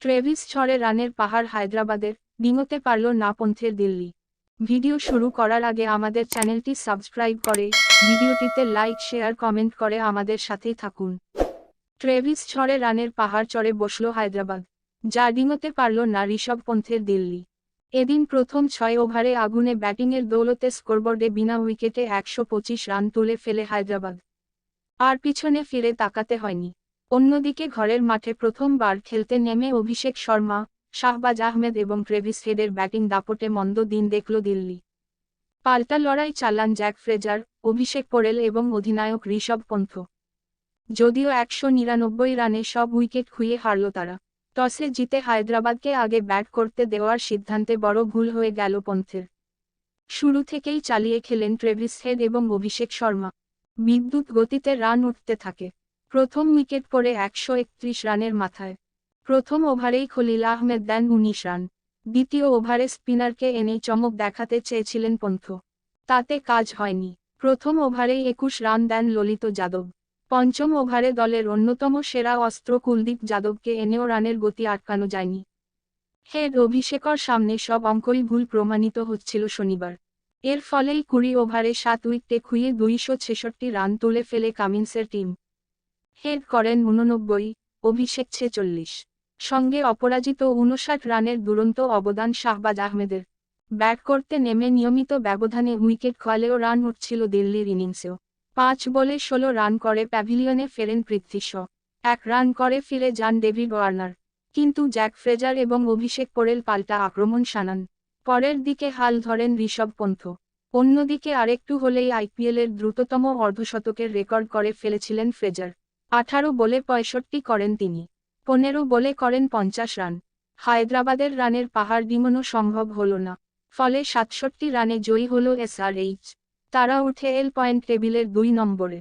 Travis ঝড়ে রানের পাহাড় হায়দ্রাবাদের, ডিঙোতে পারল না পন্থের দিল্লি। ভিডিও শুরু করার আগে আমাদের চ্যানেলটি সাবস্ক্রাইব করে, ভিডিওটিতে লাইক শেয়ার কমেন্ট করে আমাদের সাথেই থাকুন। ট্রেভিস ঝড়ে রানের পাহাড় চড়ে বসল হায়দ্রাবাদ, যা ডিঙোতে পারল না ঋষভ পন্থের দিল্লি। এদিন প্রথম 6 ওভারে আগুনে ব্যাটিংয়ের দৌলতে স্কোরবোর্ডে বিনা উইকেটে 125 রান তুলে ফেলে হায়দ্রাবাদ। আর পিছনে ফিরে তাকাতে হয়নি। অন্যদিকে ঘরের মাঠে প্রথমবার খেলতে নেমে অভিষেক শর্মা, শাহবাজ আহমেদ এবং ট্রেভিস হেডের ব্যাটিং দাপটে মন্দ দিন দেখল দিল্লি। পাল্টা লড়াই চালান জ্যাক ফ্রেজার, অভিষেক পোরেল এবং অধিনায়ক ঋষভ পন্থ। যদিও 199 রানে সব উইকেট খুইয়ে হারল তারা। টসে জিতে হায়দ্রাবাদকে আগে ব্যাট করতে দেওয়ার সিদ্ধান্তে বড় ভুল হয়ে গেল পন্থের। শুরু থেকেই চালিয়ে খেলেন ট্রেভিস হেড এবং অভিষেক শর্মা। বিদ্যুৎ গতিতে রান উঠতে থাকে। প্রথম উইকেট পড়ে 131 রানের মাথায়। প্রথম ওভারেই খলিল আহমেদ দেন 19 রান। দ্বিতীয় ওভারে স্পিনারকে এনেই চমক দেখাতে চেয়েছিলেন পন্থ। তাতে কাজ হয়নি। প্রথম ওভারেই 21 রান দেন ললিত যাদব। পঞ্চম ওভারে দলের অন্যতম সেরা অস্ত্র কুলদীপ যাদবকে এনেও রানের গতি আটকানো যায়নি। হেড অভিষেকর সামনে সব অঙ্কই ভুল প্রমাণিত হচ্ছিল শনিবার। এর ফলেই 20 ওভারে 7 উইকেটে খুইয়ে 266 রান তুলে ফেলে কামিন্সের টিম। হেড করেন 89, অভিষেক 46। সঙ্গে অপরাজিত 59 রানের দুরন্ত অবদান শাহবাজ আহমেদের। ব্যাট করতে নেমে নিয়মিত ব্যবধানে উইকেট খোয়ালেও রান উঠছিল দিল্লির ইনিংসেও। 5 বলে 16 রান করে প্যাভিলিয়নে ফেরেন পৃথ্বী শ। 1 রান করে ফিরে যান ডেভিড ওয়ার্নার। কিন্তু জ্যাক ফ্রেজার এবং অভিষেক পোরেল পাল্টা আক্রমণ শানান। পরের দিকে হাল ধরেন ঋষভ পন্থ। অন্যদিকে আরেকটু হলেই আইপিএলের দ্রুততম অর্ধশতকের রেকর্ড করে ফেলেছিলেন ফ্রেজার। 18 বলে 65 করেন তিনি। 15 বলে করেন 50 রান। হায়দ্রাবাদের রানের পাহাড় ডিঙানো সম্ভব হল না। ফলে 67 রানে জয়ী হল এসআরএইচ। তারা উঠে এল পয়েন্ট টেবিলের 2 নম্বরে।